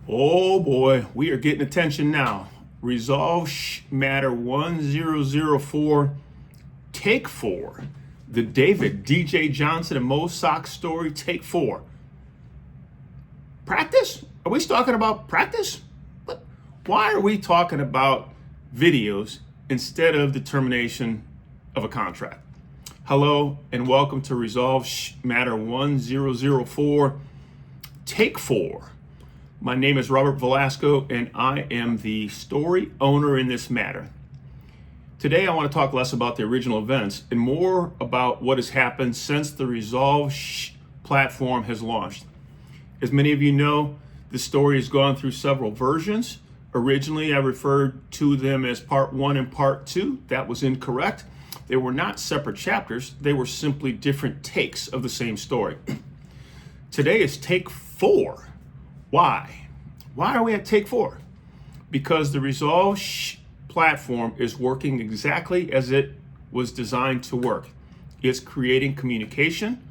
Oh boy, we are getting attention now. ResolveSH Matter 1004, Take 4. The David DJ Johnson and MOSOC story, Take 4. Practice? Are we talking about practice? But why are we talking about videos instead of the termination of a contract? Hello and welcome to ResolveSH Matter 1004, Take 4. My name is Robert Velasco, and I am the story owner in this matter. Today, I want to talk less about the original events and more about what has happened since the ResolveSH platform has launched. As many of you know, the story has gone through several versions. Originally, I referred to them as Part 1 and Part 2. That was incorrect. They were not separate chapters. They were simply different takes of the same story. Today is Take 4. Why? Why are we at Take 4? Because the ResolveSH platform is working exactly as it was designed to work. It's creating communication,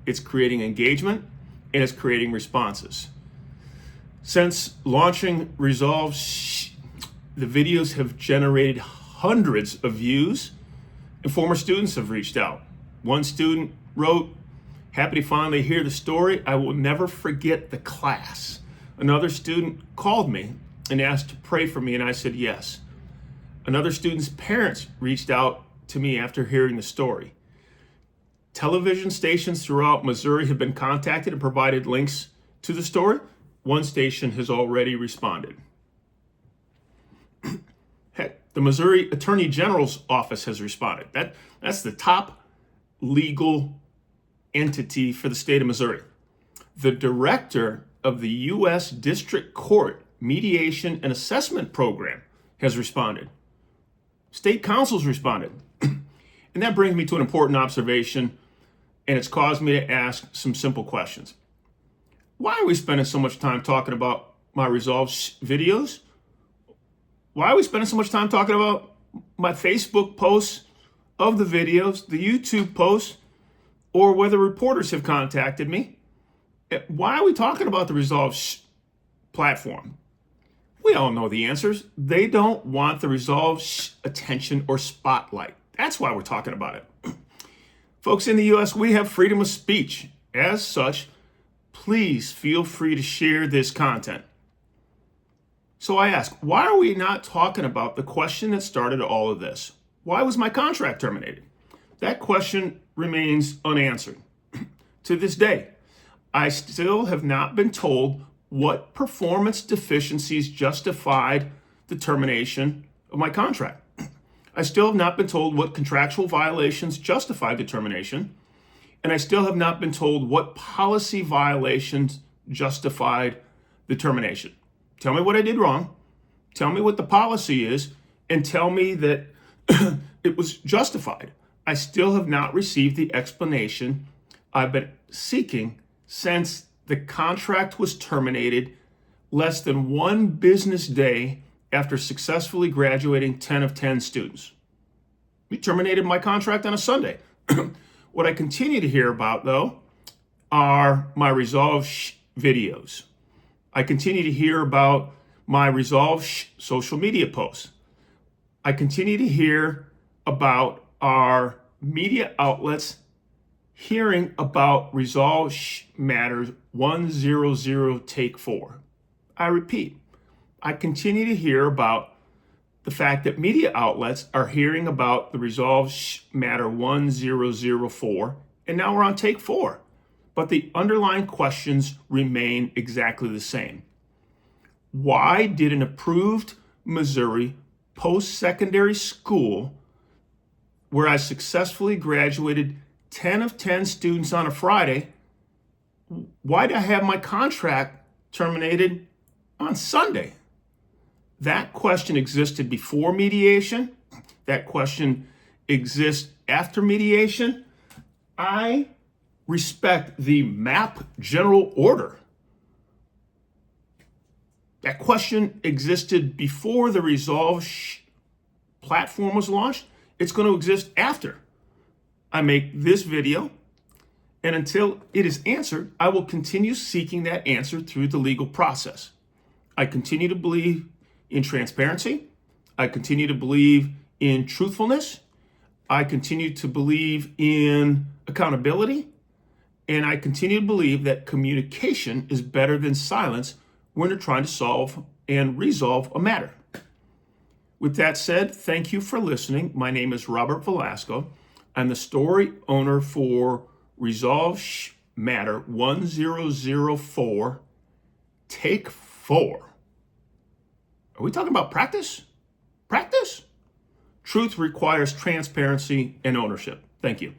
it's creating engagement, and it's creating responses. Since launching ResolveSH, the videos have generated hundreds of views, and former students have reached out. One student wrote, "Happy to finally hear the story. I will never forget the class." Another student called me and asked to pray for me, and I said yes. Another student's parents reached out to me after hearing the story. Television stations throughout Missouri have been contacted and provided links to the story. One station has already responded. Heck, the Missouri Attorney General's office has responded. That's the top legal entity for the state of Missouri. The director of the U.S. District Court Mediation and Assessment Program has responded. State councils responded. And that brings me to an important observation, and it's caused me to ask some simple questions. Why are we spending so much time talking about my ResolveSH videos? Why are we spending so much time talking about my Facebook posts of the videos, the YouTube posts, or whether reporters have contacted me? Why are we talking about the ResolveSH platform? We all know the answers. They don't want the ResolveSH attention or spotlight. That's why we're talking about it. Folks, in the U.S., we have freedom of speech. As such, please feel free to share this content. So I ask, why are we not talking about the question that started all of this? Why was my contract terminated? That question remains unanswered. To this day, I still have not been told what performance deficiencies justified the termination of my contract. I still have not been told what contractual violations justified the termination, and I still have not been told what policy violations justified the termination. Tell me what I did wrong, tell me what the policy is, and tell me that it was justified. I still have not received the explanation I've been seeking since the contract was terminated less than one business day after successfully graduating 10 of 10 students. We terminated my contract on a Sunday. What I continue to hear about, though, are my ResolveSH videos. I continue to hear about my ResolveSH social media posts. I continue to hear about our media outlets hearing about ResolveSH Matters 100 Take 4. I repeat, I continue to hear about the fact that media outlets are hearing about the ResolveSH Matter 1004, and now we're on Take 4. But the underlying questions remain exactly the same. Why did an approved Missouri post-secondary school, where I successfully graduated 10 of 10 students on a Friday, why did I have my contract terminated on Sunday? That question existed before mediation. That question exists after mediation. I respect the MAP general order. That question existed before the ResolveSH platform was launched. It's going to exist after I make this video, and until it is answered, I will continue seeking that answer through the legal process. I continue to believe in transparency. I continue to believe in truthfulness. I continue to believe in accountability. And I continue to believe that communication is better than silence when you're trying to solve and resolve a matter. With that said, thank you for listening. My name is Robert Velasco. I'm the story owner for ResolveSH Matter 1004, Take 4. Are we talking about practice? Practice? Truth requires transparency and ownership. Thank you.